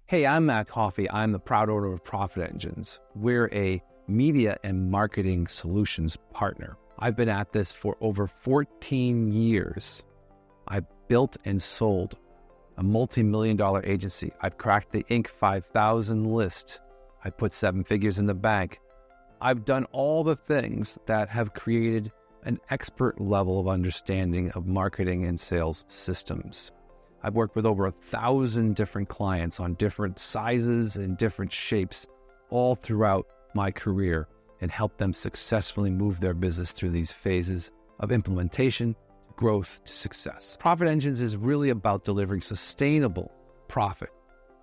Hey, I'm Matt Coffey. I'm the proud owner of Profit Engines. We're a media and marketing solutions partner. I've been at this for over 14 years. I built and sold a multi-million-dollar agency. I've cracked the Inc. 5000 list. I put 7 figures in the bank. I've done all the things that have created an expert level of understanding of marketing and sales systems. I've worked with over 1,000 different clients on different sizes and different shapes all throughout my career and helped them successfully move their business through these phases of implementation, growth to success. Profit Engines is really about delivering sustainable profit,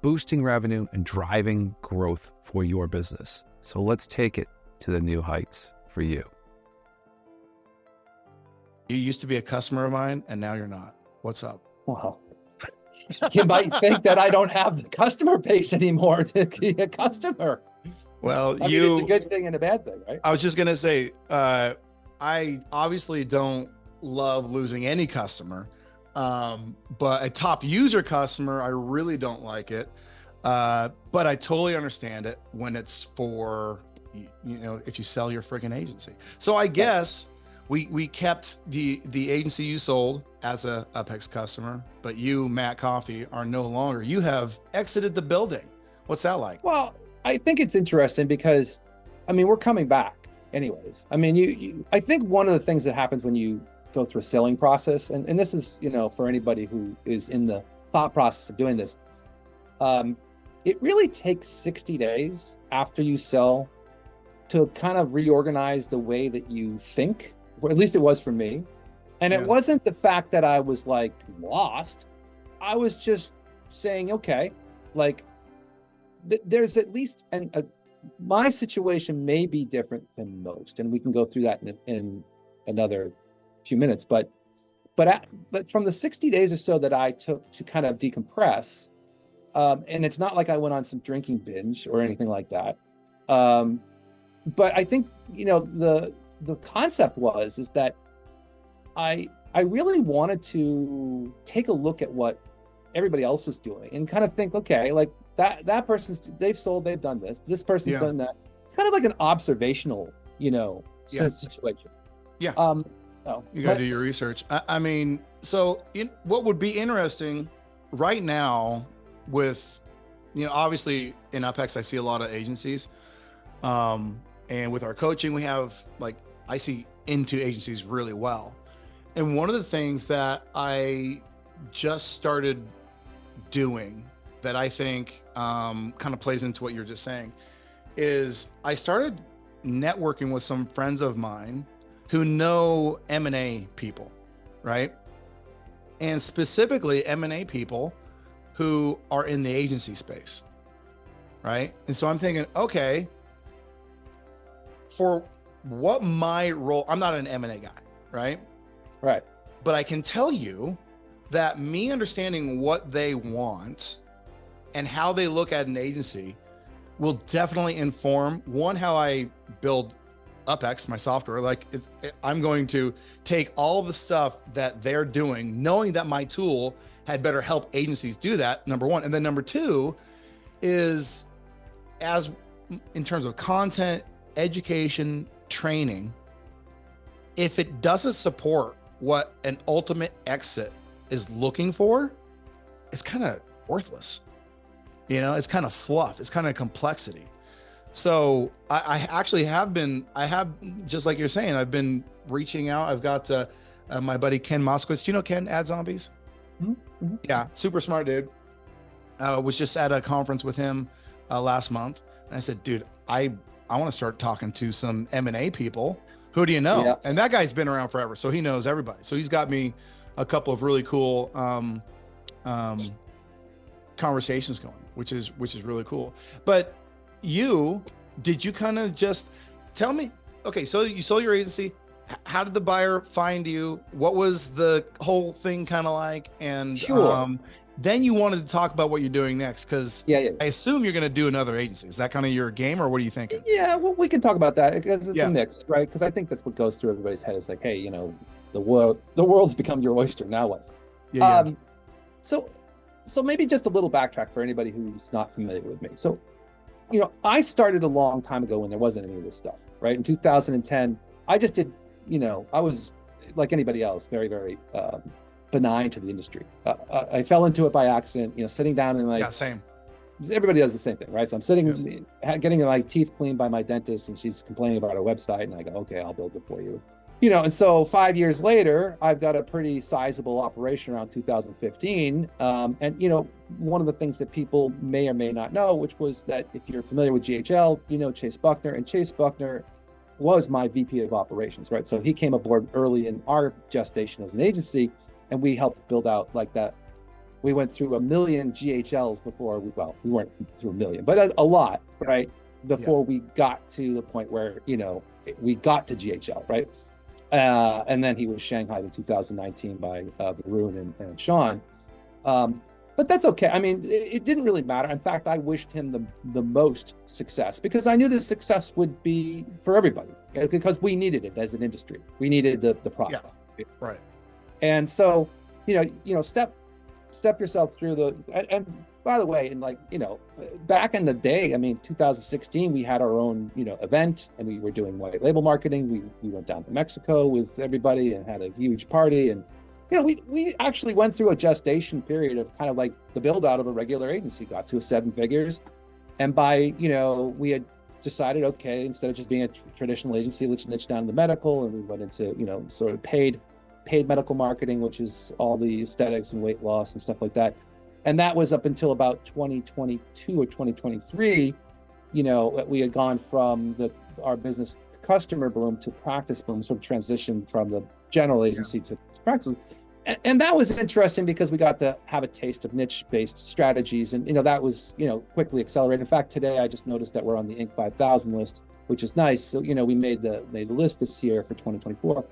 boosting revenue, and driving growth for your business. So let's take it to the new heights for you. You used to be a customer of mine and now you're not. What's up? Well, you might think that I don't have the customer base anymore to be a customer. Well, I mean, it's a good thing and a bad thing, right? I was just going to say, I obviously don't love losing any customer, but a top user customer, I really don't like it. But I totally understand it when it's for, if you sell your freaking agency. So I guess we kept the agency you sold as a UpX customer, but you, Matt Coffey, are no longer. You have exited the building. What's that like? Well, I think it's interesting because, we're coming back anyways. I think one of the things that happens when you go through a selling process, and this is, for anybody who is in the thought process of doing this, it really takes 60 days after you sell to kind of reorganize the way that you think, or at least it was for me. And it wasn't the fact that I was like lost. I was just saying, okay, like there's at least, my situation may be different than most, and we can go through that in another few minutes. But from the 60 days or so that I took to kind of decompress, and it's not like I went on some drinking binge or anything like that. But I think, the concept is that I really wanted to take a look at what everybody else was doing and kind of think, okay, like that person's, they've done this person's done that. It's kind of like an observational, situation. Yeah. So you got to do your research. What would be interesting right now with, obviously in UpX, I see a lot of agencies, and with our coaching, we have I see into agencies really well. And one of the things that I just started doing that I think kind of plays into what you're just saying is I started networking with some friends of mine who know M&A people, right? And specifically M&A people who are in the agency space, right? And so I'm thinking, okay, for what my role, I'm not an M&A guy, right? Right. But I can tell you that me understanding what they want and how they look at an agency will definitely inform, one, how I build UpX, my software. I'm going to take all the stuff that they're doing, knowing that my tool had better help agencies do that, number one. And then number two is, as in terms of content, education, training, if it doesn't support what an ultimate exit is looking for, it's kind of worthless. It's kind of fluff. It's kind of complexity. So I actually have just like you're saying, I've been reaching out. I've got my buddy Ken Moskowitz. Do you know Ken, Ad Zombies? Mm-hmm. Yeah, super smart dude. Was just at a conference with him last month. And I said, dude, I want to start talking to some M&A people. Who do you know? Yeah. And that guy's been around forever, so he knows everybody. So he's got me a couple of really cool conversations going, which is really cool. But did you kind of just tell me, okay, so you sold your agency. How did the buyer find you? What was the whole thing kind of like? And sure. Then you wanted to talk about what you're doing next, because I assume you're going to do another agency. Is that kind of your game, or what are you thinking? Yeah, well, we can talk about that because it's a mix, right? Because I think that's what goes through everybody's head. It's like, hey, the world's become your oyster. Now what? So So maybe just a little backtrack for anybody who's not familiar with me. So, I started a long time ago when there wasn't any of this stuff, right? In 2010, I just did, I was like anybody else, very, very benign to the industry. I fell into it by accident, sitting down and Yeah, same. everybody does the same thing, right? So I'm sitting, getting my teeth cleaned by my dentist, and she's complaining about our website, and I go, okay, I'll build it for you. And so 5 years later, I've got a pretty sizable operation around 2015. And, one of the things that people may or may not know, which was that if you're familiar with GHL, Chase Buckner, and Chase Buckner was my VP of operations, right? So he came aboard early in our gestation as an agency, and we helped build out like that. We went through 1 million GHLs before we weren't through 1 million, but a lot, right? Before we got to the point where, we got to GHL, right? And then he was shanghaied in 2019 by Varun and Sean. But that's okay. I mean, it didn't really matter. In fact, I wished him the most success because I knew the success would be for everybody, because we needed it as an industry. We needed the product. Yeah, right. And so, step yourself through and by the way, and back in the day, 2016, we had our own, event, and we were doing white label marketing. We went down to Mexico with everybody and had a huge party. And, we actually went through a gestation period of kind of like the build out of a regular agency, got to 7 figures. And by, we had decided, okay, instead of just being a traditional agency, let's niche down to medical. And we went into, sort of paid medical marketing, which is all the aesthetics and weight loss and stuff like that. And that was up until about 2022 or 2023, we had gone from our business customer bloom to practice bloom, sort of transitioned from the general agency to practice. And that was interesting because we got to have a taste of niche-based strategies. And, that was, quickly accelerated. In fact, today I just noticed that we're on the Inc. 5000 list, which is nice. So, we made the list this year for 2024.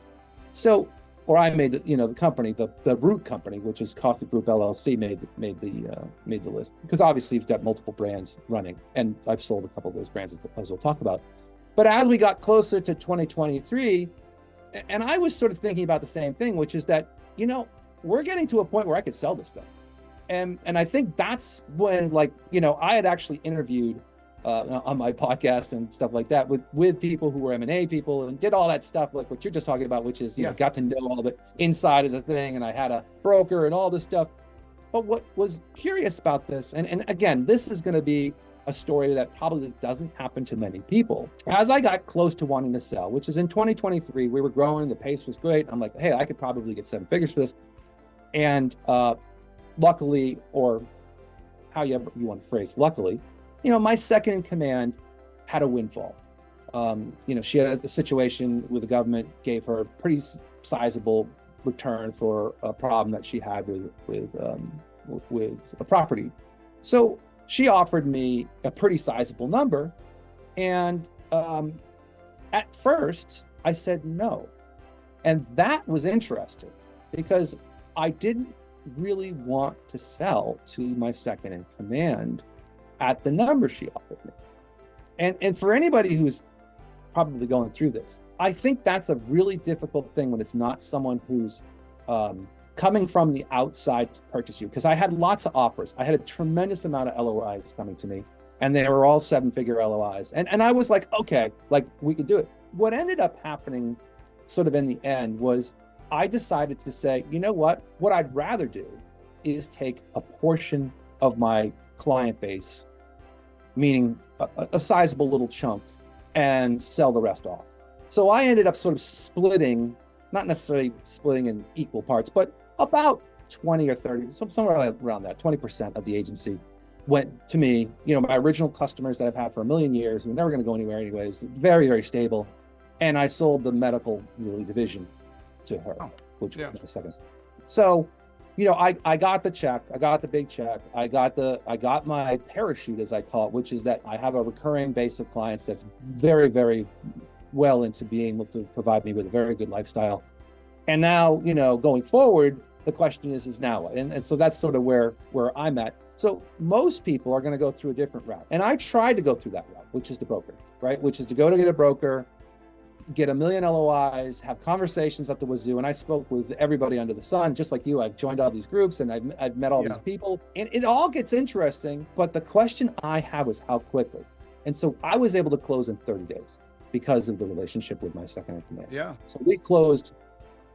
So, or I made the company, the root company, which is Coffee Group LLC, made the list, because obviously you've got multiple brands running, and I've sold a couple of those brands as we'll talk about. But as we got closer to 2023, and I was sort of thinking about the same thing, which is that we're getting to a point where I could sell this stuff, and I think that's when I had actually interviewed on my podcast and stuff like that with people who were M&A people and did all that stuff like what you're just talking about, which is got to know all the inside of the thing, and I had a broker and all this stuff. But what was curious about this, and again, this is going to be a story that probably doesn't happen to many people. As I got close to wanting to sell, which is in 2023, we were growing, the pace was great. I'm like, hey, I could probably get 7 figures for this. And luckily, or however you want to phrase luckily, my second in command had a windfall. She had a situation where the government gave her a pretty sizable return for a problem that she had with a property. So she offered me a pretty sizable number. And at first I said no. And that was interesting because I didn't really want to sell to my second in command at the number she offered me. And for anybody who's probably going through this, I think that's a really difficult thing when it's not someone who's coming from the outside to purchase you. Because I had lots of offers. I had a tremendous amount of LOIs coming to me, and they were all 7-figure LOIs. And I was like, okay, we could do it. What ended up happening sort of in the end was I decided to say, you know what I'd rather do is take a portion of my client base, meaning a sizable little chunk, and sell the rest off. So I ended up sort of splitting, not necessarily splitting in equal parts, but about 20 or 30, somewhere around that, 20% of the agency went to me. My original customers that I've had for 1 million years, who were never going to go anywhere anyways, very, very stable. And I sold the medical division to her, which was my second. So, I got the check, I got the big check, I got my parachute, as I call it, which is that I have a recurring base of clients that's very, very well into being able to provide me with a very good lifestyle. And now, going forward, the question is now, and so that's sort of where I'm at. So most people are going to go through a different route. And I tried to go through that route, which is the broker, right? Which is to go to get a broker, get a million LOIs, have conversations up the wazoo. And I spoke with everybody under the sun, just like you. I've joined all these groups and I've met all these people, and it all gets interesting. But the question I have was how quickly. And so I was able to close in 30 days because of the relationship with my second in command. Yeah. So we closed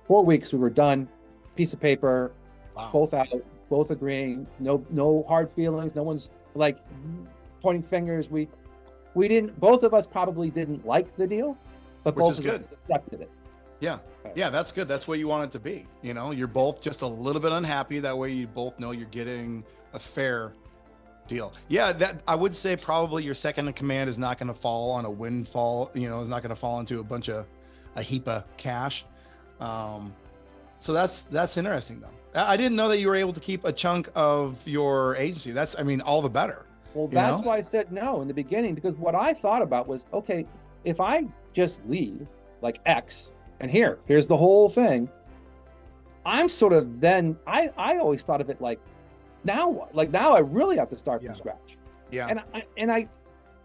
4 weeks. We were done, piece of paper, both out, both agreeing, no hard feelings. No one's like pointing fingers. We didn't, both of us probably didn't like the deal, but both of us accepted it. Yeah. Yeah, that's good. That's what you want it to be. You know, you're both just a little bit unhappy. That way you both know you're getting a fair deal. Yeah, that I would say probably your second in command is not going to fall on a windfall, you know, is not going to fall into a heap of cash. So that's interesting though. I didn't know that you were able to keep a chunk of your agency. I mean, all the better. Well, that's why I said no in the beginning, because what I thought about was, okay, if I just leave like X and here's the whole thing, I'm sort of then, I always thought of it like, now what? Like now I really have to start from scratch. Yeah. And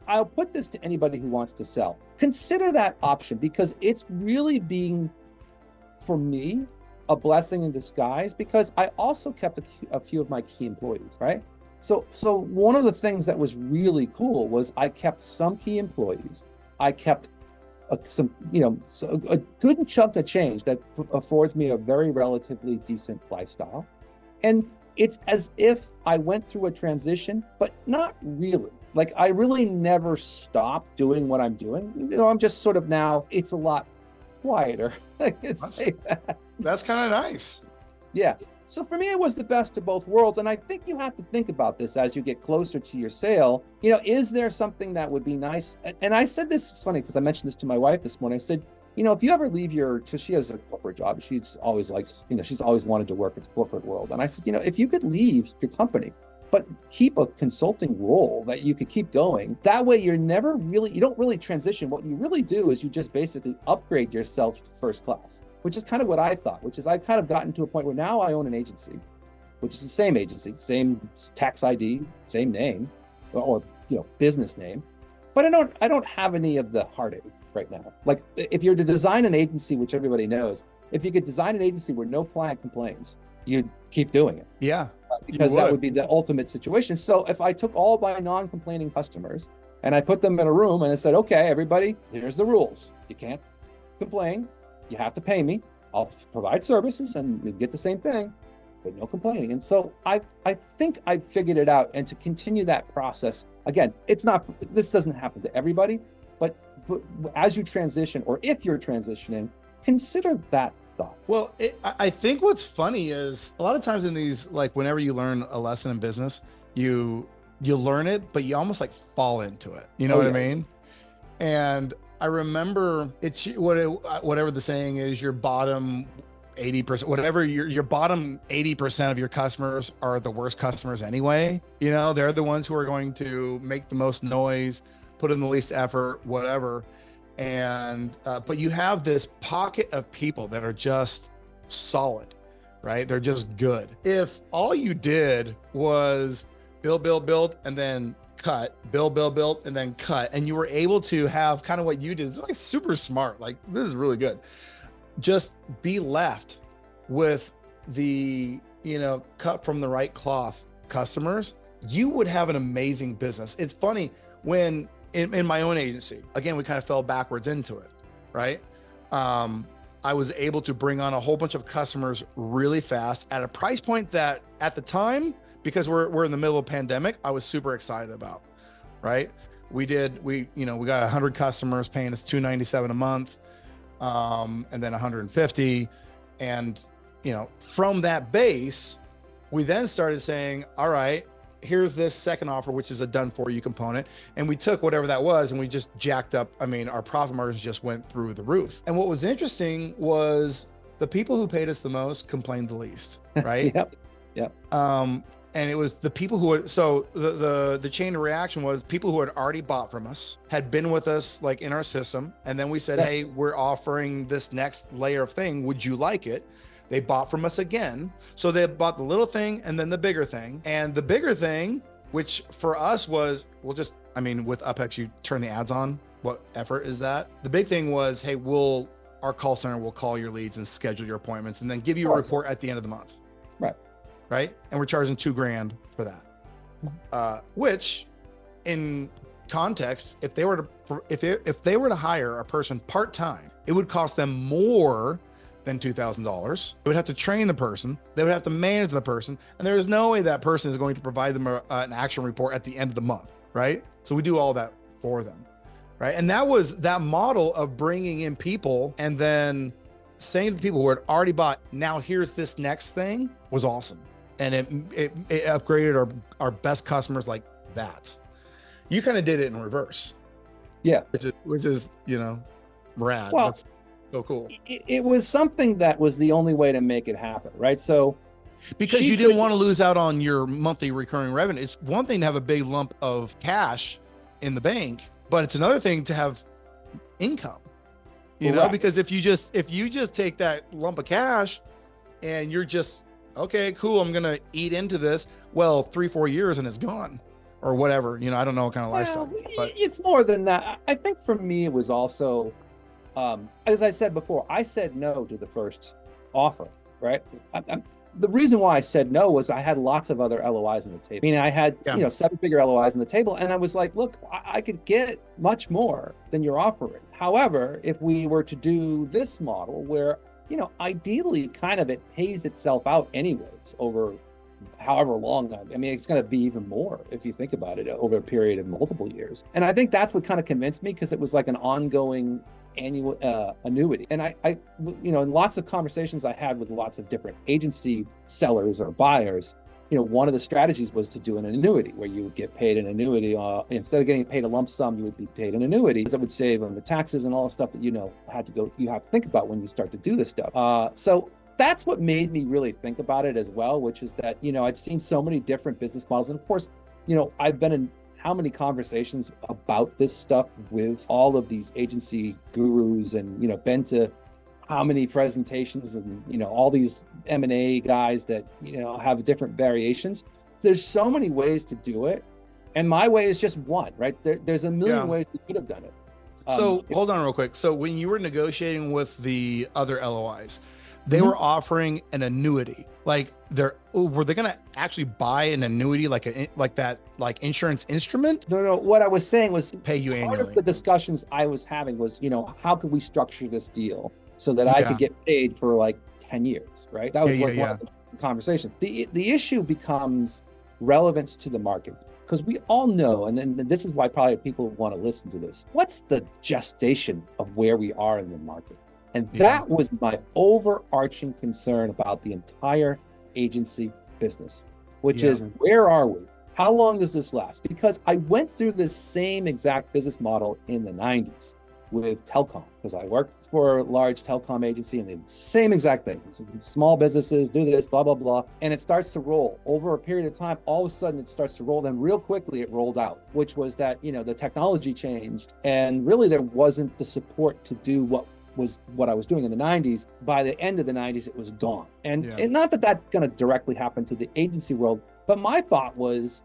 I'll put this to anybody who wants to sell. Consider that option, because it's really being, for me, a blessing in disguise, because I also kept a few of my key employees, right? So one of the things that was really cool was I kept some key employees. I kept a good chunk of change that affords me a very relatively decent lifestyle. And it's as if I went through a transition, but not really. Like I really never stopped doing what I'm doing. You know, I'm just sort of now, it's a lot quieter. I could say that. That's kind of nice. Yeah. So for me, it was the best of both worlds. And I think you have to think about this as you get closer to your sale. You know, is there something that would be nice? And I said this, it's funny because I mentioned this to my wife this morning. I said, you know, if you ever leave because she has a corporate job, she's always likes, you know, she's always wanted to work in the corporate world. And I said, you know, if you could leave your company, but keep a consulting role that you could keep going, that way you don't really transition. What you really do is you just basically upgrade yourself to first class, which is kind of what I thought, which is I've kind of gotten to a point where now I own an agency, which is the same agency, same tax ID, same name, or, you know, business name. But I don't have any of the heartache right now. Like if you're to design an agency, which everybody knows, if you could design an agency where no client complains, you'd keep doing it. Yeah. Because that would be the ultimate situation. So if I took all my non-complaining customers and I put them in a room and I said, okay, everybody, here's the rules. You can't complain. You have to pay me. I'll provide services and you get the same thing, but no complaining. And so I think I figured it out. And to continue that process, again, this doesn't happen to everybody, but as you transition, or if you're transitioning, consider that thought. Well, I think what's funny is a lot of times in these, like whenever you learn a lesson in business, you learn it, but you almost like fall into it. You know what I mean? And I remember whatever the saying is, your bottom 80%, whatever your bottom 80% of your customers are the worst customers anyway. You know, they're the ones who are going to make the most noise, put in the least effort, whatever. And, but you have this pocket of people that are just solid, right? They're just good. If all you did was build, and then cut, build, and then cut, and you were able to have kind of what you did, it's like super smart. Like this is really good. Just be left with the, you know, cut from the right cloth customers, you would have an amazing business. It's funny when in my own agency, again, we kind of fell backwards into it, right? I was able to bring on a whole bunch of customers really fast at a price point that at the time, because we're in the middle of a pandemic, I was super excited about, right? We got 100 customers paying us $297 a month, and then 150. And, you know, from that base, we then started saying, all right, here's this second offer, which is a done for you component. And we took whatever that was and we just jacked up. I mean, our profit margins just went through the roof. And what was interesting was the people who paid us the most complained the least, right? Yep. And it was the people who had, so the chain of reaction was people who had already bought from us, had been with us like in our system. And then we said, hey, we're offering this next layer of thing. Would you like it? They bought from us again. So they bought the little thing and then the bigger thing. And the bigger thing, which for us was, with UpX, you turn the ads on what effort is that? The big thing was, hey, our call center will call your leads and schedule your appointments and then give you a report at the end of the month. Right. Right. And we're charging $2,000 for that. Which in context, if they were to hire a person part-time, it would cost them more than $2,000. They would have to train the person. They would have to manage the person. And there is no way that person is going to provide them an action report at the end of the month. Right. So we do all that for them. Right. And that was that model of bringing in people and then saying to the people who had already bought, now here's this next thing, was awesome. And it upgraded our best customers like that. You kind of did it in reverse. Yeah. Which is, rad. Well, that's so cool. It was something that was the only way to make it happen. Right. So because you didn't want to lose out on your monthly recurring revenue. It's one thing to have a big lump of cash in the bank, but it's another thing to have income, because if you just take that lump of cash and you're just, okay, cool, I'm going to eat into this. Well, 3-4 years and it's gone or whatever, I don't know what kind of lifestyle, but it's more than that. I think for me, it was also, as I said before, I said no to the first offer, right? The reason why I said no was I had lots of other LOIs on the table. I mean, I had, 7-figure LOIs on the table, and I was like, look, I could get much more than you're offering. However, if we were to do this model where, ideally kind of it pays itself out anyways over however long, it's going to be even more if you think about it over a period of multiple years. And I think that's what kind of convinced me, because it was like an ongoing annual annuity. And I in lots of conversations I had with lots of different agency sellers or buyers, one of the strategies was to do an annuity where you would get paid an annuity. Instead of getting paid a lump sum, you would be paid an annuity. That would save on the taxes and all the stuff that you have to think about when you start to do this stuff. So that's what made me really think about it as well, which is that, I'd seen so many different business models. And of course, I've been in how many conversations about this stuff with all of these agency gurus and, been to how many presentations and, all these M&A guys that, have different variations. There's so many ways to do it. And my way is just one, right? There's a million ways we could have done it. So hold on real quick. So when you were negotiating with the other LOIs, they were offering an annuity. Like were they going to actually buy an annuity like insurance instrument? No. What I was saying was pay you annually. Part of the discussions I was having was, how could we structure this deal so that I could get paid for like 10 years, right? That was one of the conversations. The issue becomes relevance to the market, because we all know, and then this is why probably people want to listen to this. What's the gestation of where we are in the market? And that was my overarching concern about the entire agency business, which is, where are we? How long does this last? Because I went through this same exact business model in the 90s with telecom, because I worked for a large telecom agency and the same exact thing. Small businesses do this, blah, blah, blah. And it starts to roll over a period of time. All of a sudden it starts to roll. Then real quickly it rolled out, which was that, the technology changed. And really there wasn't the support to do what I was doing in the 90s. By the end of the 90s, it was gone. And not that that's going to directly happen to the agency world, but my thought was,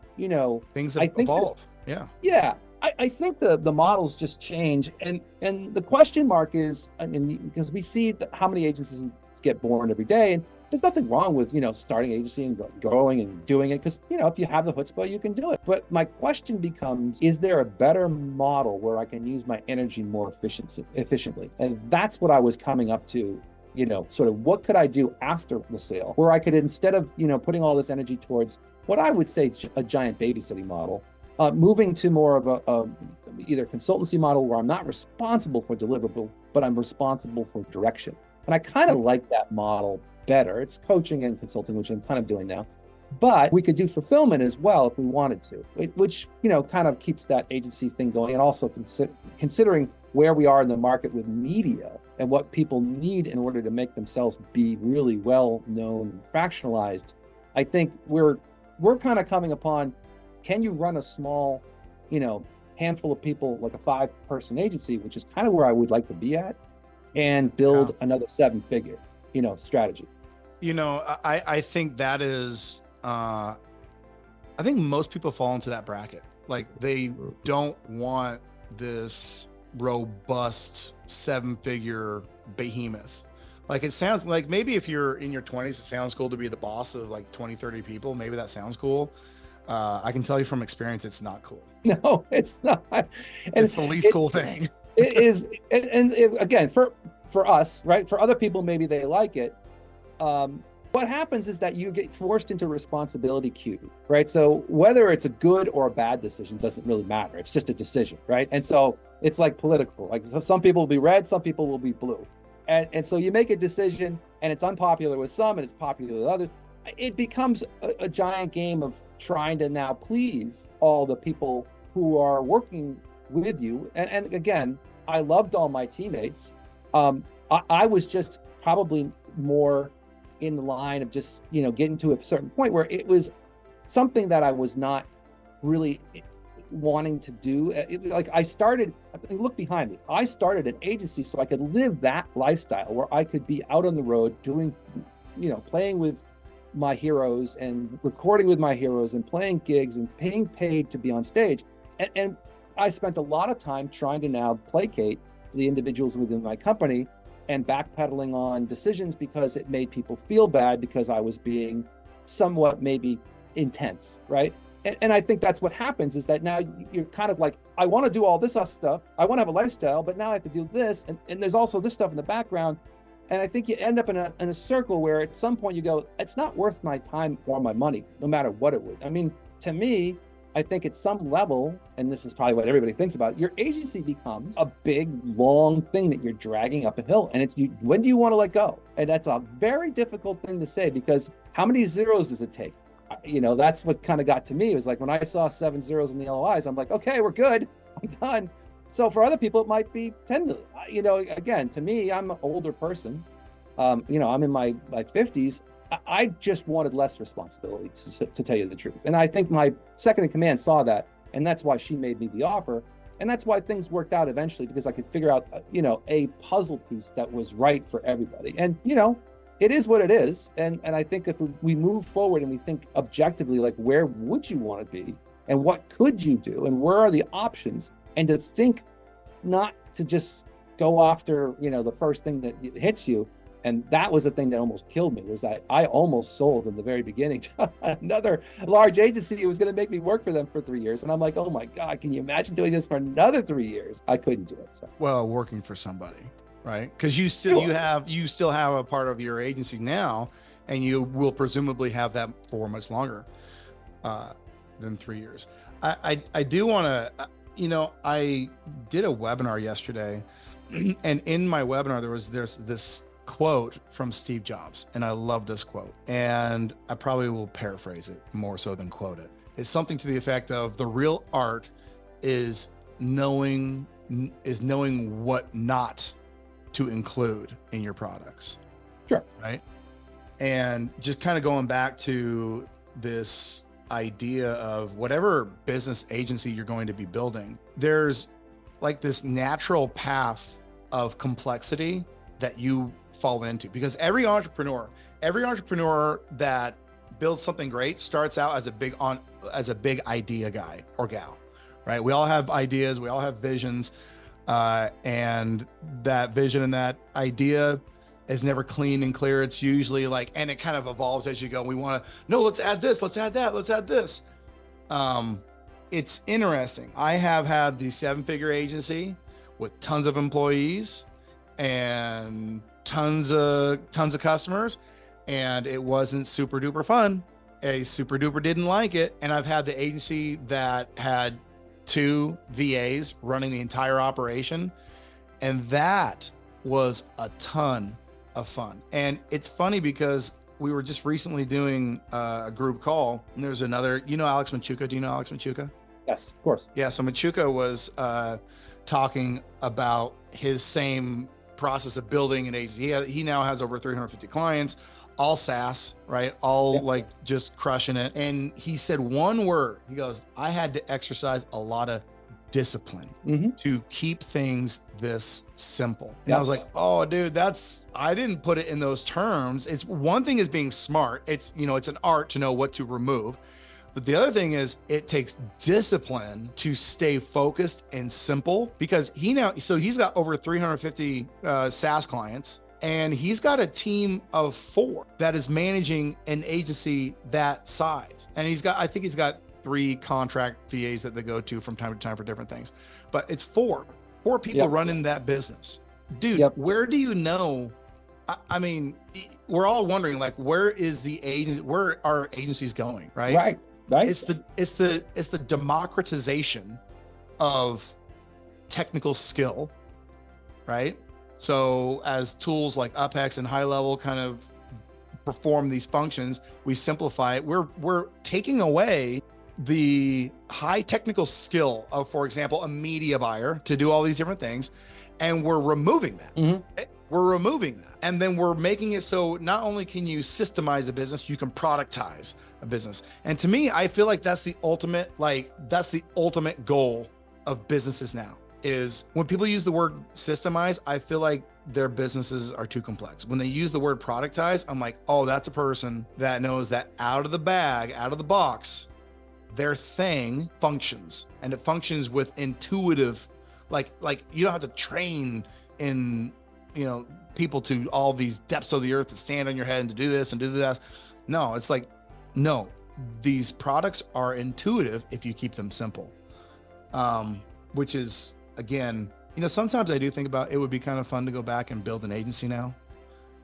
things evolve. Yeah. I think the models just change. And the question mark is, because we see how many agencies get born every day, and there's nothing wrong with, starting an agency and growing and doing it, because, if you have the chutzpah, you can do it. But my question becomes, is there a better model where I can use my energy more efficiently? And that's what I was coming up to, sort of what could I do after the sale, where I could, instead of, putting all this energy towards what I would say a giant babysitting model, moving to more of a either consultancy model where I'm not responsible for deliverable, but I'm responsible for direction. And I kind of like that model better. It's coaching and consulting, which I'm kind of doing now, but we could do fulfillment as well if we wanted to, which, kind of keeps that agency thing going. And also considering where we are in the market with media and what people need in order to make themselves be really well known and fractionalized, I think we're kind of coming upon, can you run a small, handful of people, like a 5-person agency, which is kind of where I would like to be at, and build another 7-figure, strategy. I think that is, I think most people fall into that bracket. Like they don't want this robust 7-figure behemoth. Like it sounds like maybe if you're in your 20s, it sounds cool to be the boss of like 20, 30 people. Maybe that sounds cool. I can tell you from experience, it's not cool. No, it's not. And it's the least cool thing. It is. And again, for us, right? For other people, maybe they like it. What happens is that you get forced into responsibility queue, right? So whether it's a good or a bad decision doesn't really matter. It's just a decision, right? And so it's like political. Like some people will be red, some people will be blue. And so you make a decision and it's unpopular with some and it's popular with others. It becomes a giant game of trying to now please all the people who are working with you. And again, I loved all my teammates. I was just probably more in the line of just, getting to a certain point where it was something that I was not really wanting to do. Like I started, look behind me. I started an agency so I could live that lifestyle where I could be out on the road doing, playing with my heroes and recording with my heroes and playing gigs and being paid to be on stage. And I spent a lot of time trying to now placate the individuals within my company and backpedaling on decisions because it made people feel bad because I was being somewhat maybe intense, right? And I think that's what happens is that now you're kind of like, I want to do all this stuff. I want to have a lifestyle, but now I have to do this. And there's also this stuff in the background. And I think you end up in a circle where at some point you go, it's not worth my time or my money, no matter what it would. I mean, to me, I think at some level, and this is probably what everybody thinks about, your agency becomes a big, long thing that you're dragging up a hill. And when do you want to let go? And that's a very difficult thing to say because how many zeros does it take? That's what kind of got to me. It was like when I saw 7 zeros in the LOIs, I'm like, okay, we're good. I'm done. So for other people, it might be 10 million. Again, to me, I'm an older person. I'm in my 50s. I just wanted less responsibility, to tell you the truth. And I think my second in command saw that. And that's why she made me the offer. And that's why things worked out eventually, because I could figure out, a puzzle piece that was right for everybody. And, it is what it is. And I think if we move forward and we think objectively, like, where would you want to be? And what could you do? And where are the options? And to think not to just go after, the first thing that hits you. And that was the thing that almost killed me, was that I almost sold in the very beginning to another large agency who was going to make me work for them for 3 years. And I'm like, oh my God, can you imagine doing this for another 3 years? I couldn't do it. So. Well, working for somebody, right? Because you still have a part of your agency now, and you will presumably have that for much longer than 3 years. I do want to, I did a webinar yesterday, and in my webinar there's this quote from Steve Jobs, and I love this quote, and I probably will paraphrase it more so than quote it. It's something to the effect of, the real art is knowing what not to include in your products. Sure. Right. And just kind of going back to this idea of whatever business agency you're going to be building, there's like this natural path of complexity that you fall into, because every entrepreneur that builds something great starts out as a big idea guy or gal, right? We all have ideas, we all have visions, and that vision and that idea is never clean and clear. It's usually like, and it kind of evolves as you go. We want to, no, let's add this, let's add that, let's add this. It's interesting. I have had the 7-figure agency with tons of employees and tons of customers, and it wasn't super duper fun. A super duper didn't like it. And I've had the agency that had 2 VAs running the entire operation, and that was a ton of fun. And it's funny because we were just recently doing a group call, and there's another, Alex Machuca. Do you know Alex Machuca? Yes, of course. Yeah. So Machuca was talking about his same process of building an agency. He now has over 350 clients, all SaaS, right? All like just crushing it. And he said one word. He goes, I had to exercise a lot of discipline to keep things this simple. And I was like, oh dude, I didn't put it in those terms. It's one thing is being smart. It's, it's an art to know what to remove. But the other thing is it takes discipline to stay focused and simple, because he's got over 350 SaaS clients, and he's got a team of 4 that is managing an agency that size. And I think he's got 3 contract VAs that they go to from time to time for different things, but it's 4 people running that business. Dude, where do you know? I mean, we're all wondering, like, where are agencies going? Right. It's the democratization of technical skill, right? So as tools like UpX and High Level kind of perform these functions, we simplify it. We're taking away the high technical skill of, for example, a media buyer to do all these different things, and we're removing that. Right? We're removing that. And then we're making it so not only can you systemize a business, you can productize a business. And to me, I feel like that's the ultimate goal of businesses now, is when people use the word systemize, I feel like their businesses are too complex. When they use the word productize, I'm like, oh, that's a person that knows that out of the box, their thing functions, and it functions with intuitive, like you don't have to train in, people to all these depths of the earth to stand on your head and to do this and do that. No, it's like, no, these products are intuitive if you keep them simple. Which is, again, sometimes I do think about, it would be kind of fun to go back and build an agency now,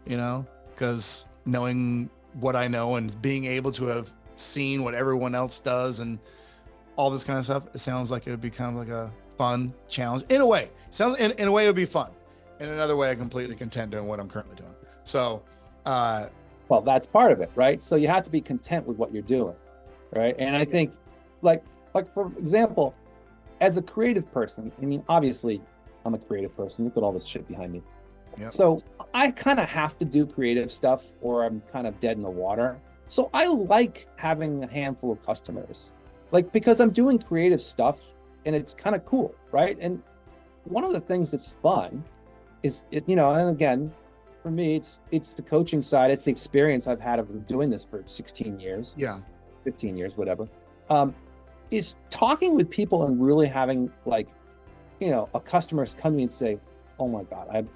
because knowing what I know and being able to have seen what everyone else does and all this kind of stuff, it sounds like it would be kind of like a fun challenge in a way. In a way it would be fun. In another way, I'm completely content doing what I'm currently doing. So, well, that's part of it, right? So you have to be content with what you're doing, right? And I think, like for example, as a creative person, I mean, obviously, I'm a creative person. Look at all this shit behind me. Yep. So I kind of have to do creative stuff, or I'm kind of dead in the water. So I like having a handful of customers, because I'm doing creative stuff, and it's kind of cool, right? And one of the things that's fun is, and again, for me, it's the coaching side. It's the experience I've had of doing this for 16 years, 15 years, whatever, is talking with people and really having a customer come to me and say, oh my God,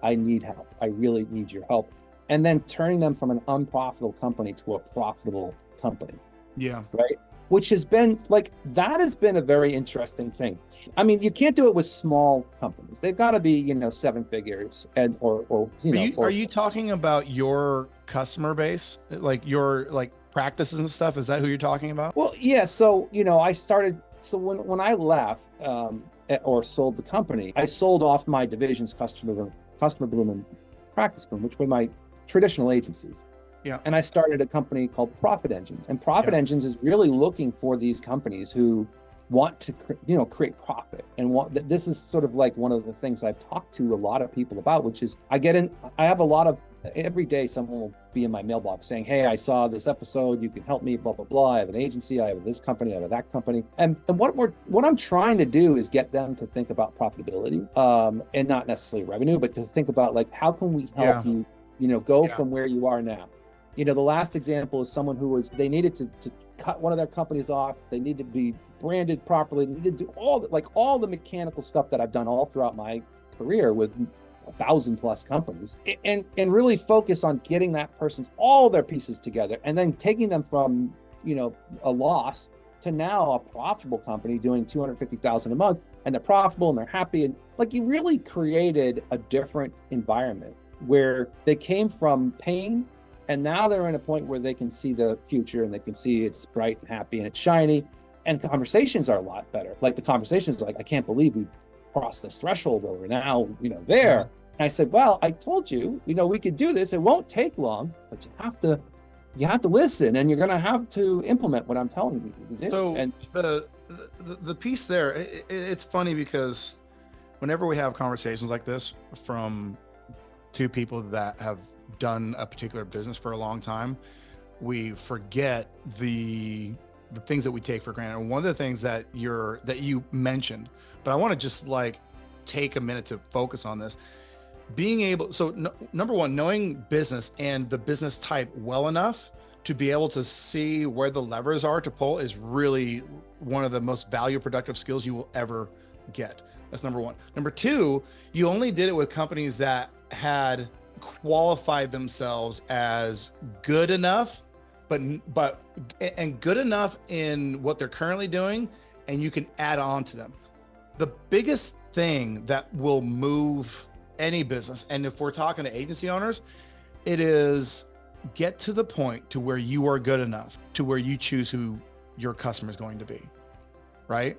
I need help. I really need your help. And then turning them from an unprofitable company to a profitable company. Yeah. Right. Which has been that has been a very interesting thing. I mean, you can't do it with small companies. They've got to be, 7 figures Are you talking about your customer base, your practices and stuff? Is that who you're talking about? Well, yeah. So, I started, so when I left or sold the company, I sold off my division's Customer Bloom and Practice Bloom, which were my traditional agencies. Yeah. And I started a company called Profit Engines, and Profit Engines is really looking for these companies who want to, create profit, and this is sort of like one of the things I've talked to a lot of people about, which is I have a lot of, every day someone will be in my mailbox saying, hey, I saw this episode, you can help me, blah, blah, blah. I have an agency, I have this company, I have that company. And what I'm trying to do is get them to think about profitability, and not necessarily revenue, but to think about how can we help you, go from where you are now. The last example is someone who they needed to cut one of their companies off. They need to be branded properly. They need to do all the mechanical stuff that I've done all throughout my career with 1,000+ companies, and really focus on getting that person's all their pieces together, and then taking them from, a loss to now a profitable company doing $250,000 a month, and they're profitable and they're happy. And you really created a different environment where they came from pain, and now they're in a point where they can see the future, and they can see it's bright and happy and it's shiny, and conversations are a lot better. The conversations are I can't believe we crossed this threshold where we're now, there. Yeah. And I said, well, I told you, we could do this. It won't take long, but you have to listen, and you're going to have to implement what I'm telling you to do. So and the piece there, it's funny because whenever we have conversations like this from 2 people that have done a particular business for a long time, we forget the things that we take for granted. And one of the things that you mentioned, but I want to just take a minute to focus on this, being able, number one, knowing business and the business type well enough to be able to see where the levers are to pull is really one of the most value productive skills you will ever get. That's number one. Number two, you only did it with companies that had qualified themselves as good enough, but good enough in what they're currently doing, and you can add on to them. The biggest thing that will move any business, and if we're talking to agency owners, it is get to the point to where you are good enough to where you choose who your customer is going to be, right?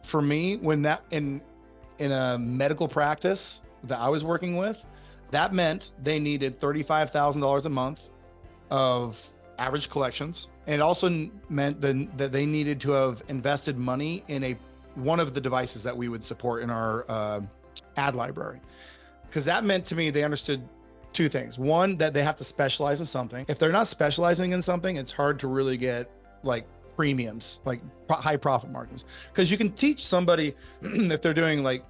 For me, when that in a medical practice that I was working with, that meant they needed $35,000 a month of average collections. And it also meant that they needed to have invested money in one of the devices that we would support in our ad library. Because that meant to me, they understood two things. One, that they have to specialize in something. If they're not specializing in something, it's hard to really get like premiums, like high profit margins. Because you can teach somebody if they're doing like,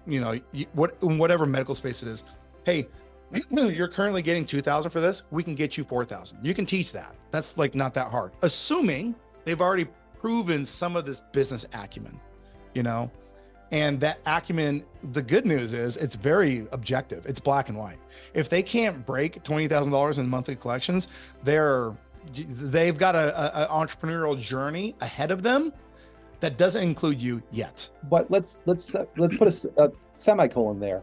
whatever medical space it is, hey, you're currently getting 2,000 for this, we can get you 4,000. You can teach that. That's like not that hard, assuming they've already proven some of this business acumen, and that acumen, the good news is it's very objective. It's black and white. If they can't break $20,000 in monthly collections, they've got a entrepreneurial journey ahead of them that doesn't include you yet. But let's put a semicolon there,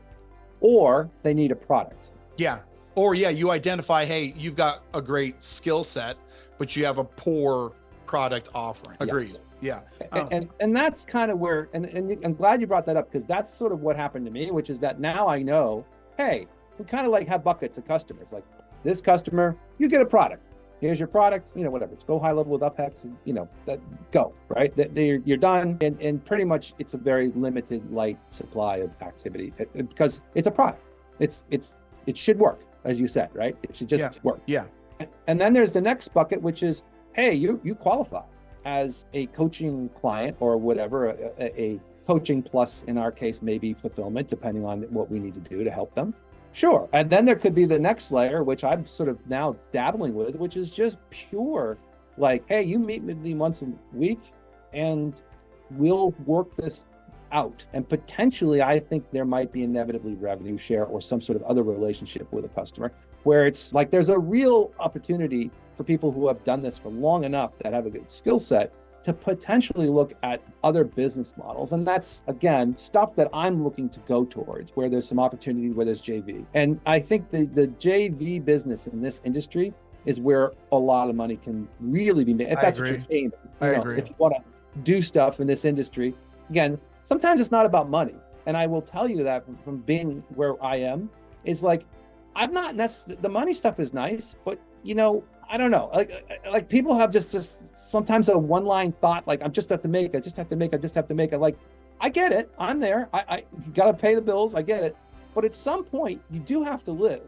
or they need a product. Yeah. Or you identify, hey, you've got a great skill set, but you have a poor product offering. Agreed. Yes. Yeah. And that's kind of where, and I'm glad you brought that up, because that's sort of what happened to me, which is that now I know, hey, we kind of like have buckets of customers. Like this customer, you get a product. Here's your product, whatever. It's go high level with UpHex, and that go, right? You're done. And pretty much it's a very limited light supply of activity because it's a product. It should work, as you said, right? It should just work. Yeah. And then there's the next bucket, which is, hey, you qualify as a coaching client or whatever, a coaching plus, in our case, maybe fulfillment, depending on what we need to do to help them. Sure. And then there could be the next layer, which I'm sort of now dabbling with, which is just pure, like, hey, you meet with me once a week and we'll work this out. And potentially, I think there might be inevitably revenue share or some sort of other relationship with a customer where it's like there's a real opportunity for people who have done this for long enough that have a good skill set to potentially look at other business models. And that's, again, stuff that I'm looking to go towards, where there's some opportunity, where there's JV. And I think the JV business in this industry is where a lot of money can really be made. If that's what you're aiming. I agree. If you want to do stuff in this industry, again, sometimes it's not about money. And I will tell you that from being where I am, is like, I'm not necessarily, the money stuff is nice, but I don't know. Like people have just sometimes a one-line thought, like I just have to make it. Like, I get it. I'm there. You got to pay the bills. I get it. But at some point, you do have to live.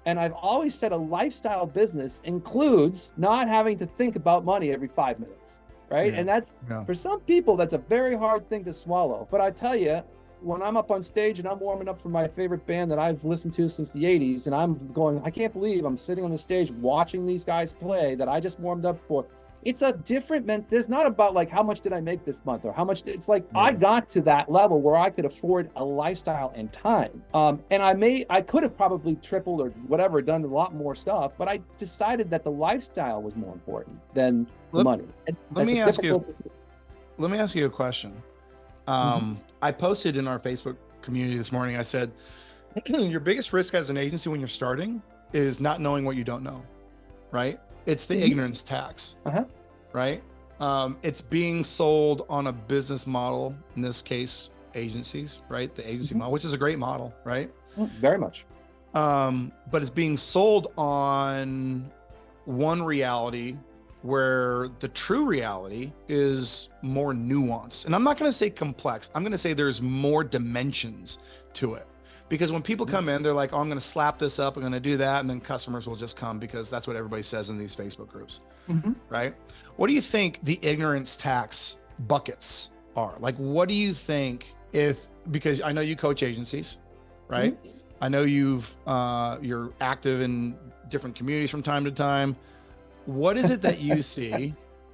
And I've always said a lifestyle business includes not having to think about money every 5 minutes, right? Yeah. And that's, for some people, that's a very hard thing to swallow. But I tell you, when I'm up on stage and I'm warming up for my favorite band that I've listened to since the 80s, and I'm going, I can't believe I'm sitting on the stage watching these guys play that I just warmed up for. It's a different, there's not about like, how much did I make this month or how much, it's like, I got to that level where I could afford a lifestyle and time. And I could have probably tripled or whatever, done a lot more stuff, but I decided that the lifestyle was more important than the money. Let me ask you a question. I posted in our Facebook community this morning, I said, your biggest risk as an agency when you're starting is not knowing what you don't know, right? It's the ignorance tax, right? It's being sold on a business model, in this case, agencies, right? The agency model, which is a great model, right? Very much. But it's being sold on one reality where the true reality is more nuanced. And I'm not going to say complex. I'm going to say there's more dimensions to it. Because when people come in, they're like, oh, I'm going to slap this up. I'm going to do that. And then customers will just come because that's what everybody says in these Facebook groups, right? What do you think the ignorance tax buckets are? Like, what do you think because I know you coach agencies, right? I know you're active in different communities from time to time. what is it that you see?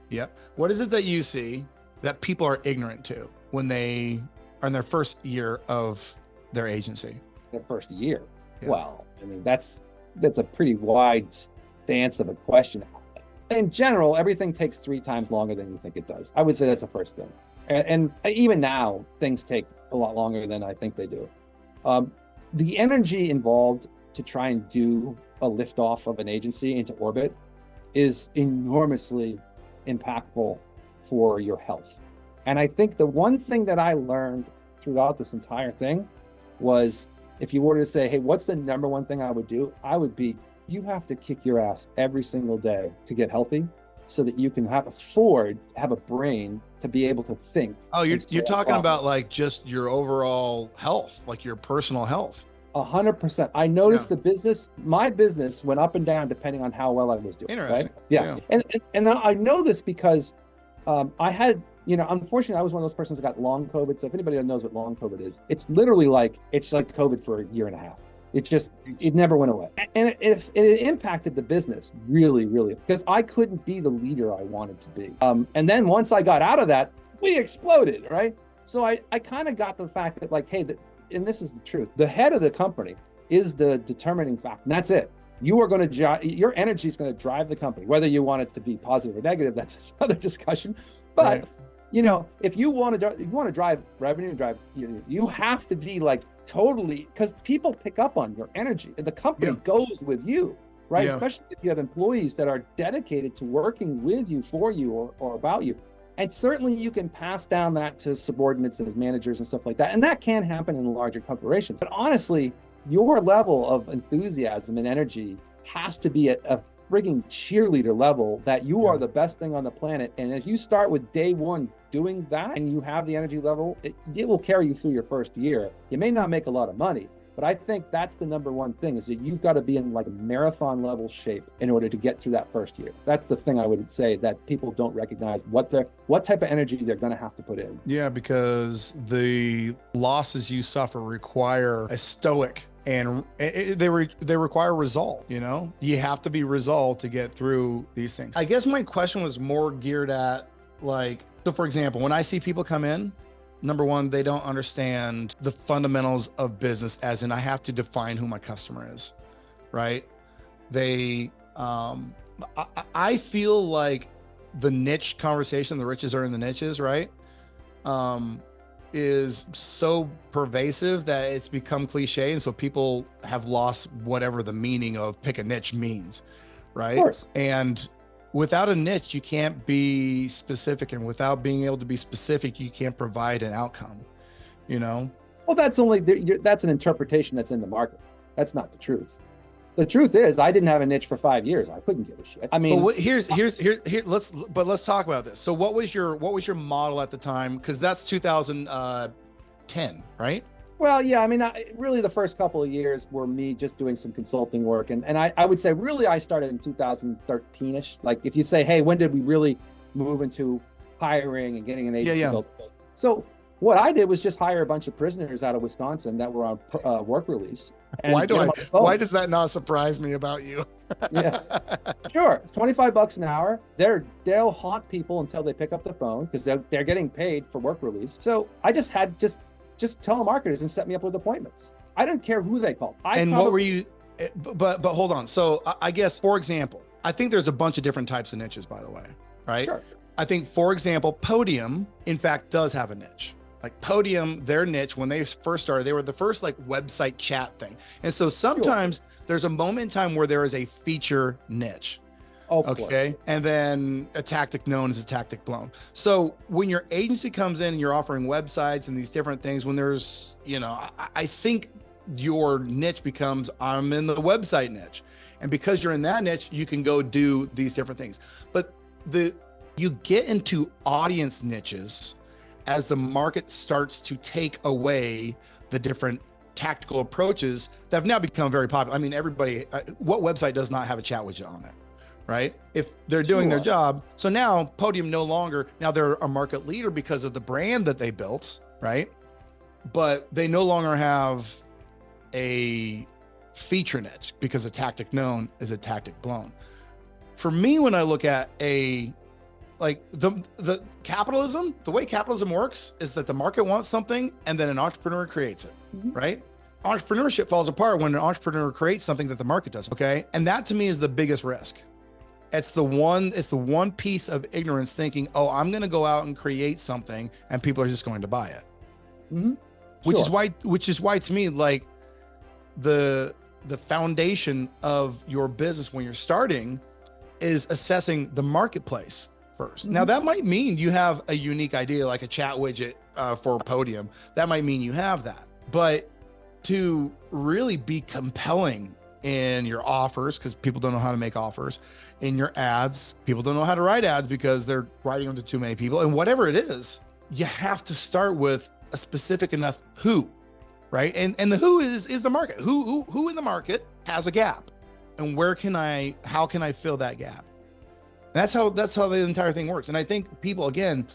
Yeah. What is it that you see that people are ignorant to when they are in their first year of their agency? The first year. Yeah. Well, I mean, that's a pretty wide stance of a question. In general, everything takes 3 times longer than you think it does. I would say that's the first thing. And even now, things take a lot longer than I think they do. The energy involved to try and do a liftoff of an agency into orbit is enormously impactful for your health. And I think the one thing that I learned throughout this entire thing was, if you were to say, hey, what's the number one thing I would do? I would be, you have to kick your ass every single day to get healthy so that you can have a brain to be able to think. Oh, you're talking about like just your overall health, like your personal health. 100%. I noticed my business went up and down depending on how well I was doing. Interesting. Right? Yeah. And I know this because I had, unfortunately, I was one of those persons that got long COVID. So if anybody knows what long COVID is, it's literally like COVID for a year and a half. It never went away. And it impacted the business really, really, because I couldn't be the leader I wanted to be. And then once I got out of that, we exploded, right? So I kind of got the fact that like, hey, and this is the truth, the head of the company is the determining factor. And that's it. You are going to your energy is going to drive the company, whether you want it to be positive or negative. That's another discussion. But right. If you want to drive revenue, you have to be like totally, because people pick up on your energy and the company goes with you, right? Especially if you have employees that are dedicated to working with you, for you, or about you. And certainly you can pass down that to subordinates as managers and stuff like that. And that can happen in larger corporations. But honestly, your level of enthusiasm and energy has to be at a frigging cheerleader level, that you are the best thing on the planet. And if you start with day one doing that and you have the energy level, it will carry you through your first year. You may not make a lot of money, but I think that's the number one thing, is that you've got to be in like a marathon level shape in order to get through that first year. That's the thing I would say that people don't recognize, what type of energy they're going to have to put in. Yeah, because the losses you suffer require a stoic, and they require resolve. You have to be resolved to get through these things. I guess my question was more geared at so for example, when I see people come in, number one, they don't understand the fundamentals of business, as in I have to define who my customer is, right? I feel like the niche conversation, the riches are in the niches, right? Is so pervasive that it's become cliche. And so people have lost whatever the meaning of pick a niche means, right? Of course. And without a niche, you can't be specific. And without being able to be specific, you can't provide an outcome, Well, that's an interpretation that's in the market. That's not the truth. The truth is, I didn't have a niche for 5 years. I couldn't give a shit. I mean, let's talk about this. So what was your model at the time? Because that's 2010, right? Well, yeah, I mean, really the first couple of years were me just doing some consulting work. And I would say really I started in 2013-ish. Like if you say, hey, when did we really move into hiring and getting an agency built? So what I did was just hire a bunch of prisoners out of Wisconsin that were on work release. Why does that not surprise me about you? Yeah, sure. $25 an hour. They'll haunt people until they pick up the phone, because they're getting paid for work release. So I just had just telemarketers and set me up with appointments. I didn't care who they called. What were you? But hold on. So I guess, for example, I think there's a bunch of different types of niches, by the way, right? Sure. I think, for example, Podium, in fact, does have a niche. Like Podium, their niche, when they first started, they were the first like website chat thing. And so sometimes there's a moment in time where there is a feature niche. Okay. And then a tactic known as a tactic blown. So when your agency comes in and you're offering websites and these different things, when there's, I think your niche becomes, I'm in the website niche. And because you're in that niche, you can go do these different things. But you get into audience niches as the market starts to take away the different tactical approaches that have now become very popular. I mean, what website does not have a chat widget on it, right? If they're doing their job. So now Podium now they're a market leader because of the brand that they built, right? But they no longer have a feature niche because a tactic known is a tactic blown. for me, when I look at the capitalism, the way capitalism works is that the market wants something and then an entrepreneur creates it, right? Entrepreneurship falls apart when an entrepreneur creates something that the market does. Okay. And that to me is the biggest risk. It's the one piece of ignorance, thinking, oh, I'm going to go out and create something and people are just going to buy it. Which is why to me, like the foundation of your business when you're starting is assessing the marketplace first. Now that might mean you have a unique idea, like a chat widget for Podium. That might mean you have that, but to really be compelling in your offers, because people don't know how to make offers, in your ads, people don't know how to write ads because they're writing them to too many people, and whatever it is, you have to start with a specific enough who, right? And the who is the market. Who in the market has a gap, and how can I fill that gap? That's how the entire thing works. And I think people, again,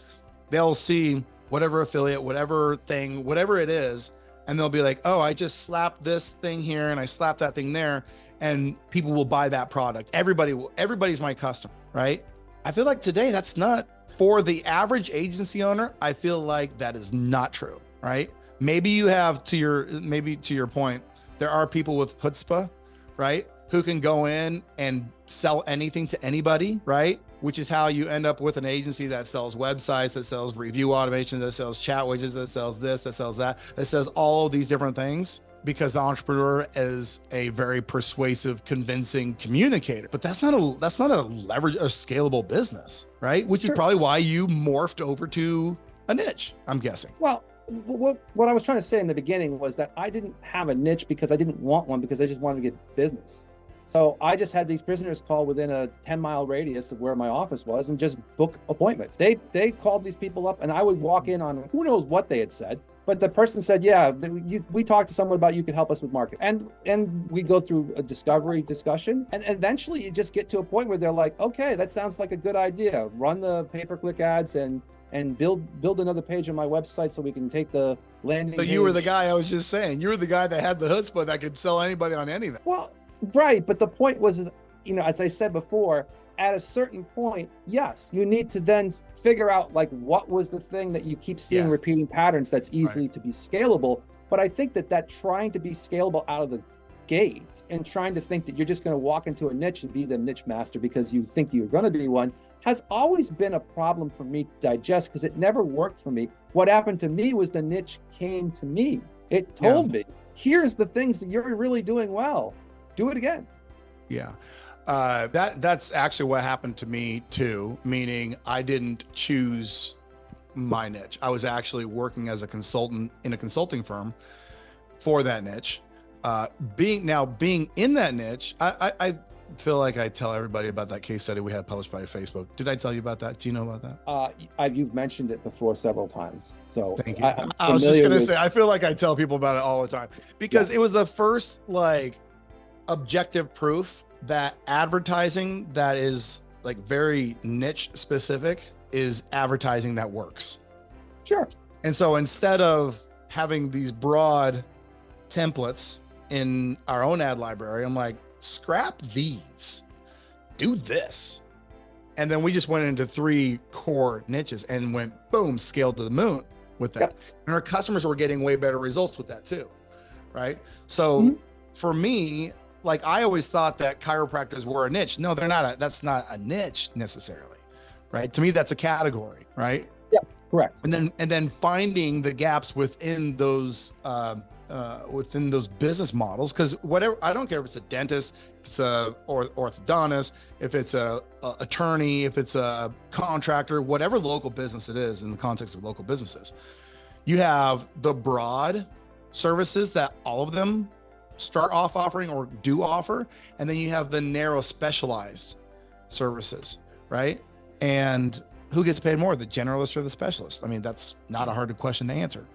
they'll see whatever affiliate, whatever thing, whatever it is, and they'll be like, oh, I just slapped this thing here and I slapped that thing there, and people will buy that product. Everybody's my customer, right? I feel like today that's not, for the average agency owner, I feel like that is not true, right? Maybe you have, to your point, there are people with chutzpah, right? Who can go in and sell anything to anybody, right? Which is how you end up with an agency that sells websites, that sells review automation, that sells chat widgets, that sells this, that sells that sells all of these different things, because the entrepreneur is a very persuasive, convincing communicator. But that's not a leverage, a scalable business, right? Which is probably why you morphed over to a niche, I'm guessing. Well, what I was trying to say in the beginning was that I didn't have a niche because I didn't want one, because I just wanted to get business. So I just had these prisoners call within a 10-mile radius of where my office was and just book appointments. They called these people up, and I would walk in on who knows what they had said. But the person said, yeah, we talked to someone about you could help us with marketing. And we go through a discovery discussion. And eventually you just get to a point where they're like, okay, that sounds like a good idea. Run the pay-per-click ads and build another page on my website so we can take the landing page. You were the guy I was just saying. You were the guy that had the chutzpah that could sell anybody on anything. Well, right. But the point was, as I said before, at a certain point, yes, you need to then figure out like what was the thing that you keep seeing repeating patterns that's easily to be scalable. But I think that trying to be scalable out of the gate and trying to think that you're just going to walk into a niche and be the niche master because you think you're going to be one has always been a problem for me to digest, because it never worked for me. What happened to me was the niche came to me. It told me, here's the things that you're really doing well. Do it again. Yeah. That's actually what happened to me too, meaning I didn't choose my niche. I was actually working as a consultant in a consulting firm for that niche. Being in that niche, I feel like I tell everybody about that case study we had published by Facebook. Did I tell you about that? Do you know about that? You've mentioned it before several times. So thank you. I was just going to say, I feel like I tell people about it all the time, because it was the first like objective proof that advertising that is like very niche specific is advertising that works. Sure. And so instead of having these broad templates in our own ad library, I'm like, scrap these, do this. And then we just went into 3 core niches and went boom, scaled to the moon with that. Yep. And our customers were getting way better results with that too. Right. So for me, like I always thought that chiropractors were a niche. No, they're not. That's not a niche necessarily. Right. To me, that's a category. Right. Yeah, correct. And then finding the gaps within those business models, because whatever, I don't care if it's a dentist, if it's a orthodontist, if it's a attorney, if it's a contractor, whatever local business it is in the context of local businesses, you have the broad services that all of them start off offering or do offer, and then you have the narrow specialized services, right? And who gets paid more, the generalist or the specialist? I mean, that's not a hard question to answer,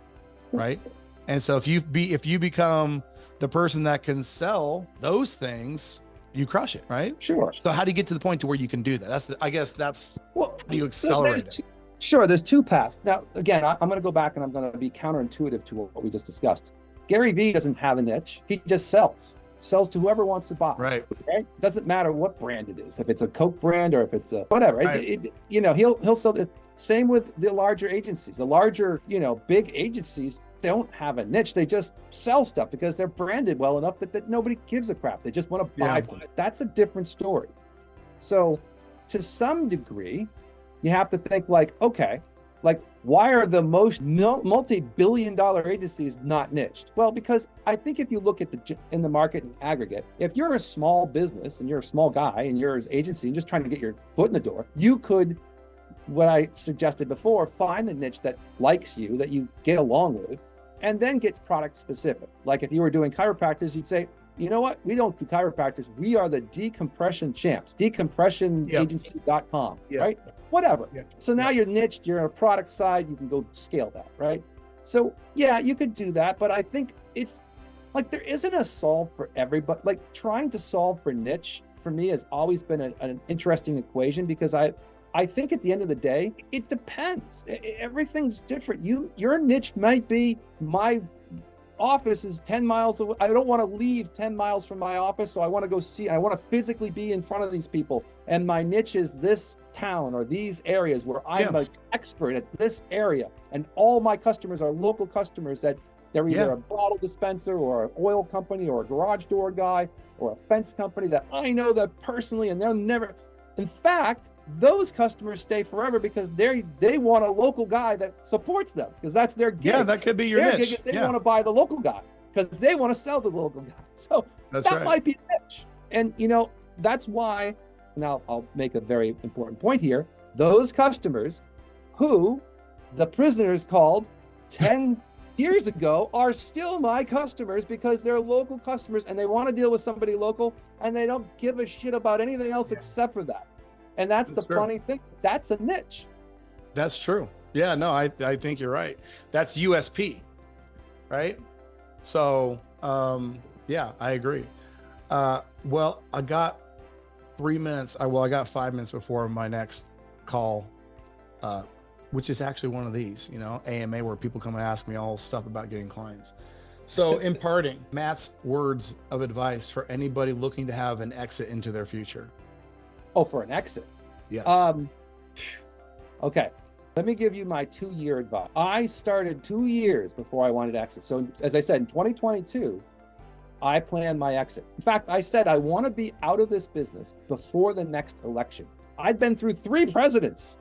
right? And so if you become the person that can sell those things, you crush it, right? Sure. So how do you get to the point to where you can do that? I guess that's how you accelerate it. Sure, there's 2 paths. Now, again, I'm going to go back and I'm going to be counterintuitive to what we just discussed. Gary Vee doesn't have a niche. He just sells. sells to whoever wants to buy. Right. Doesn't matter what brand it is, if it's a Coke brand or if it's a whatever. Right. He'll sell it. Same with the larger agencies. The larger, big agencies don't have a niche. They just sell stuff because they're branded well enough that nobody gives a crap. They just want to buy. Yeah. That's a different story. So to some degree, you have to think like, okay, like why are the most multi-billion-dollar agencies not niched? Well, because I think if you look at in the market in aggregate, if you're a small business and you're a small guy and you're an agency and just trying to get your foot in the door, you could, what I suggested before, find the niche that likes you, that you get along with, and then get product specific. Like if you were doing chiropractors, you'd say, you know what? We don't do chiropractors. We are the decompression champs, decompressionagency.com, right? Whatever. Yeah. So now you're niched, you're on a product side, you can go scale that, right? So yeah, you could do that, but I think it's like there isn't a solve for everybody. Like trying to solve for niche for me has always been an interesting equation, because I think at the end of the day, it depends. Everything's different. Your niche might be, my office is 10 miles away. I don't want to leave 10 miles from my office, so I want to go see, I want to physically be in front of these people. And my niche is this town or these areas where I'm an expert at this area. And all my customers are local customers that they're either a bottle dispenser or an oil company or a garage door guy or a fence company that I know that personally, and they'll never, in fact, those customers stay forever because they want a local guy that supports them, because that's their gig. Yeah, that could be your niche. Gig is they want to buy the local guy because they want to sell to the local guy. So that might be a niche. And that's why, now I'll make a very important point here, those customers who the prisoners called 10 years ago are still my customers, because they're local customers and they want to deal with somebody local and they don't give a shit about anything else except for that. And that's the funny thing. That's a niche. That's true. Yeah, no, I think you're right. That's USP, right? So, yeah, I agree. Well, I got 3 minutes. I got 5 minutes before my next call, which is actually one of these, AMA, where people come and ask me all stuff about getting clients. So imparting Matt's words of advice for anybody looking to have an exit into their future. Oh, for an exit? Yes. Okay. Let me give you my 2-year advice. I started 2 years before I wanted to exit. So as I said, in 2022, I planned my exit. In fact, I said I want to be out of this business before the next election. I'd been through 3 presidents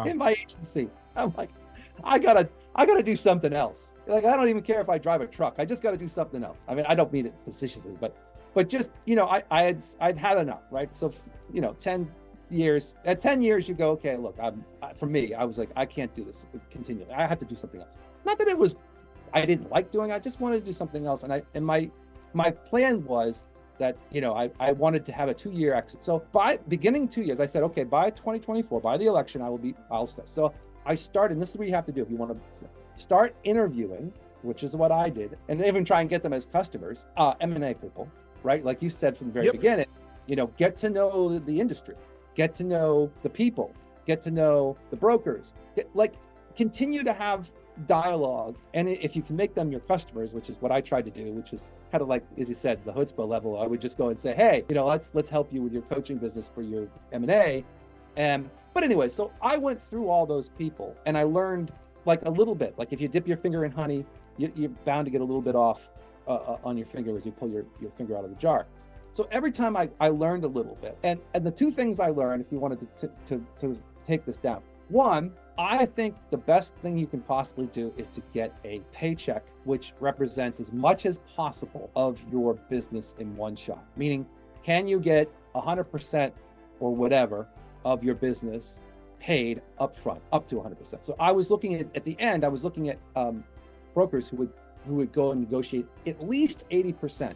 in my agency. I'm like, I gotta do something else. Like, I don't even care if I drive a truck. I just got to do something else. I mean, I don't mean it facetiously, but just, I'd had enough, right? So, 10 years, at 10 years, you go, okay, look, for me, I was like, I can't do this continually. I had to do something else. Not that I didn't like doing it. I just wanted to do something else. And my plan was that, I wanted to have a 2-year exit. So by beginning 2 years, I said, okay, by 2024, by the election, I'll start. So I started, and this is what you have to do if you want to start interviewing, which is what I did, and even try and get them as customers, M&A people, right? Like you said from the very beginning, get to know the industry, get to know the people, get to know the brokers, continue to have dialogue. And if you can make them your customers, which is what I tried to do, which is kind of like, as you said, the chutzpah level, I would just go and say, hey, let's help you with your coaching business for your M&A. But anyway, so I went through all those people and I learned like a little bit, like if you dip your finger in honey, you're bound to get a little bit off on your finger as you pull your finger out of the jar. So every time I learned a little bit, and the 2 things I learned, if you wanted to take this down, one, I think the best thing you can possibly do is to get a paycheck which represents as much as possible of your business in one shot. Meaning, can you get 100% or whatever of your business paid upfront, up to 100%? So I was looking at the end, I was looking at brokers who would go and negotiate at least 80%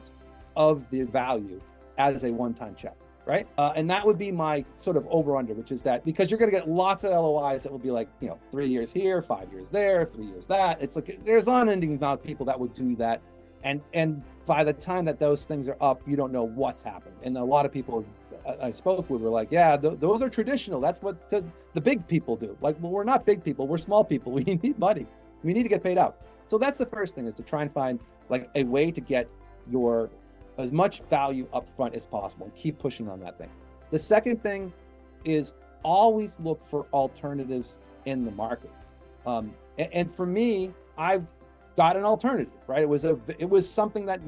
of the value as a one-time check, right? And that would be my sort of over-under, which is that, because you're going to get lots of LOIs that will be like, 3 years here, 5 years there, 3 years that. It's like there's an unending amount of people that would do that, and by the time that those things are up, you don't know what's happening. And a lot of people I spoke with were like, yeah, those are traditional. That's what the big people do. Like, well, we're not big people. We're small people. We need money. We need to get paid out. So that's the first thing, is to try and find like a way to get your as much value up front as possible and keep pushing on that thing. The second thing is always look for alternatives in the market. And for me, I got an alternative, right? It was something that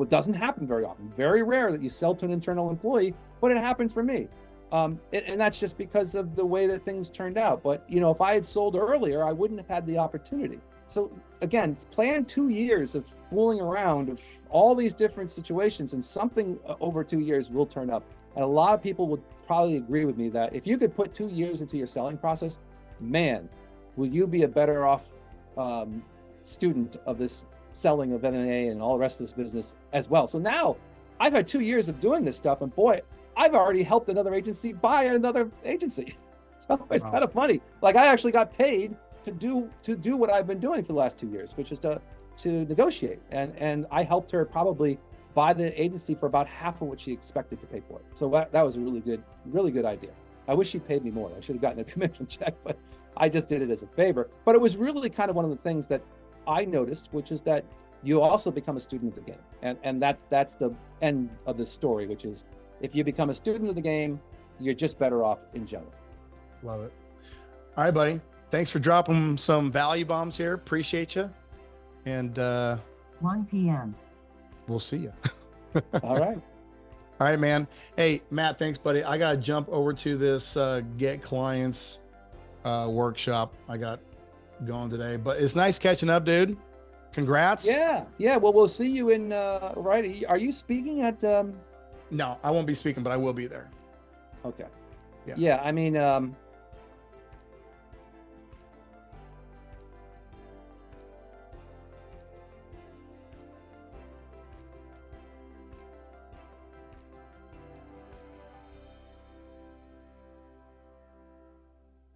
doesn't happen very often. Very rare that you sell to an internal employee, but it happened for me. And that's just because of the way that things turned out. But if I had sold earlier, I wouldn't have had the opportunity. So again, plan 2 years of fooling around of all these different situations, and something over 2 years will turn up. And a lot of people would probably agree with me that if you could put 2 years into your selling process, man, will you be a better off student of this selling of M&A and all the rest of this business as well. So now I've had 2 years of doing this stuff, and boy, I've already helped another agency buy another agency. So it's kind of funny. Like, I actually got paid to do what I've been doing for the last 2 years, which is to negotiate. And I helped her probably buy the agency for about half of what she expected to pay for it. So that was a really good idea. I wish she paid me more. I should have gotten a commission check, but I just did it as a favor. But it was really kind of one of the things that I noticed, which is that you also become a student of the game. And that's the end of the story, which is if you become a student of the game, you're just better off in general. Love it. All right, buddy. Thanks for dropping some value bombs here. Appreciate you. And 1 p.m. We'll see you. All right. All right, man. Hey, Matt, thanks, buddy. I got to jump over to this Get Clients workshop I got going today, but it's nice catching up, dude. Congrats. Yeah. Well, we'll see you in, right. Are you speaking at, No, I won't be speaking, but I will be there. Okay. Yeah. Yeah. I mean,